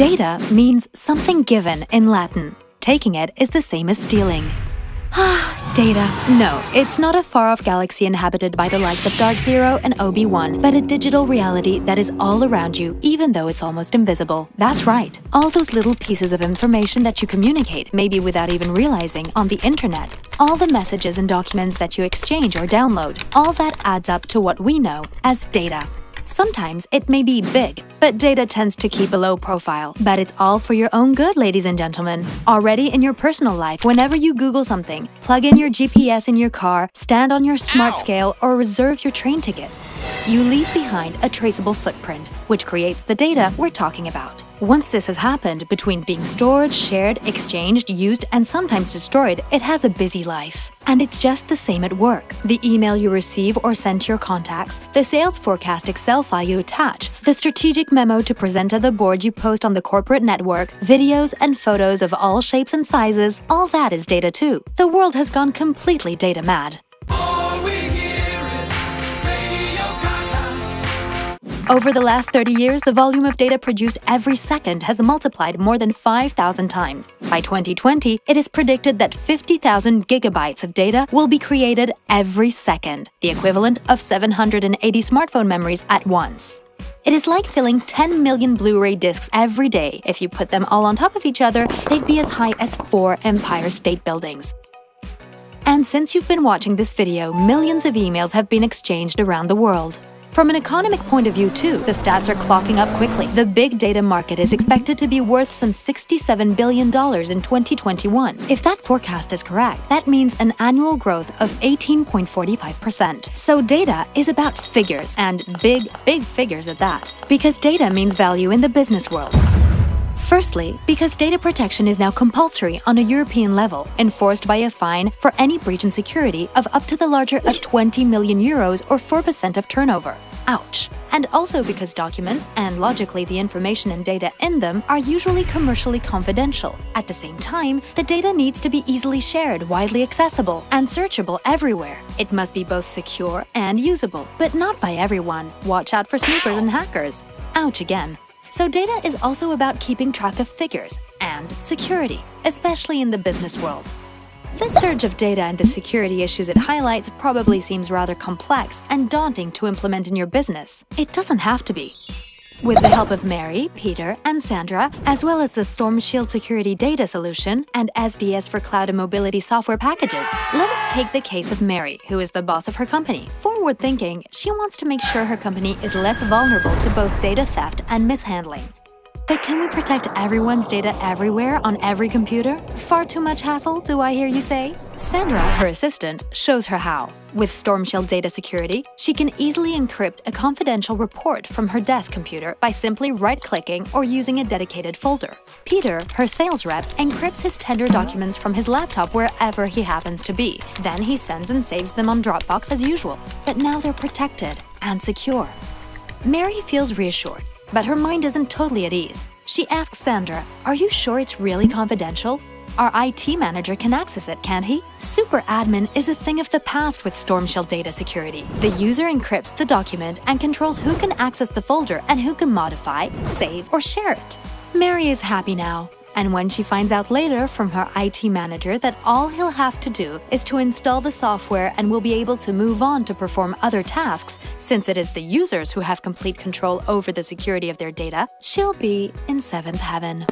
Data means something given in Latin. Taking it is the same as stealing. Data. No, it's not a far-off galaxy inhabited by the likes of Dark Zero and Obi-Wan, but a digital reality that is all around you, even though it's almost invisible. That's right. All those little pieces of information that you communicate, maybe without even realizing, on the internet. All the messages and documents that you exchange or download. All that adds up to what we know as data. Sometimes it may be big, but data tends to keep a low profile. But it's all for your own good, ladies and gentlemen. Already in your personal life, whenever you Google something, plug in your GPS in your car, stand on your smart scale, or reserve your train ticket, you leave behind a traceable footprint, which creates the data we're talking about. Once this has happened, between being stored, shared, exchanged, used, and sometimes destroyed, it has a busy life. And it's just the same at work. The email you receive or send to your contacts, the sales forecast Excel file you attach, the strategic memo to present to the board you post on the corporate network, videos and photos of all shapes and sizes, all that is data too. The world has gone completely data mad. Over the last 30 years, the volume of data produced every second has multiplied more than 5,000 times. By 2020, it is predicted that 50,000 gigabytes of data will be created every second, the equivalent of 780 smartphone memories at once. It is like filling 10 million Blu-ray discs every day. If you put them all on top of each other, they'd be as high as 4 Empire State Buildings. And since you've been watching this video, millions of emails have been exchanged around the world. From an economic point of view too, the stats are clocking up quickly. The big data market is expected to be worth some $67 billion in 2021. If that forecast is correct, that means an annual growth of 18.45%. So data is about figures, and big figures at that. Because data means value in the business world. Firstly, because data protection is now compulsory on a European level, enforced by a fine for any breach in security of up to the larger of 20 million euros or 4% of turnover. Ouch. And also because documents, and logically the information and data in them, are usually commercially confidential. At the same time, the data needs to be easily shared, widely accessible, and searchable everywhere. It must be both secure and usable, but not by everyone. Watch out for snoopers and hackers. Ouch again. So data is also about keeping track of figures and security, especially in the business world. The surge of data and the security issues it highlights probably seems rather complex and daunting to implement in your business. It doesn't have to be. With the help of Mary, Peter, and Sandra, as well as the Stormshield security data solution and SDS for cloud and mobility software packages, let us take the case of Mary, who is the boss of her company. Forward-thinking, she wants to make sure her company is less vulnerable to both data theft and mishandling. But can we protect everyone's data everywhere on every computer? Far too much hassle, do I hear you say? Sandra, her assistant, shows her how. With Stormshield data security, she can easily encrypt a confidential report from her desk computer by simply right-clicking or using a dedicated folder. Peter, her sales rep, encrypts his tender documents from his laptop wherever he happens to be. Then he sends and saves them on Dropbox as usual. But now they're protected and secure. Mary feels reassured, but her mind isn't totally at ease. She asks Sandra, "Are you sure it's really confidential? Our IT manager can access it, can't he?" Super admin is a thing of the past with Stormshield data security. The user encrypts the document and controls who can access the folder and who can modify, save, or share it. Mary is happy now. And when she finds out later from her IT manager that all he'll have to do is to install the software and will be able to move on to perform other tasks, since it is the users who have complete control over the security of their data, she'll be in seventh heaven.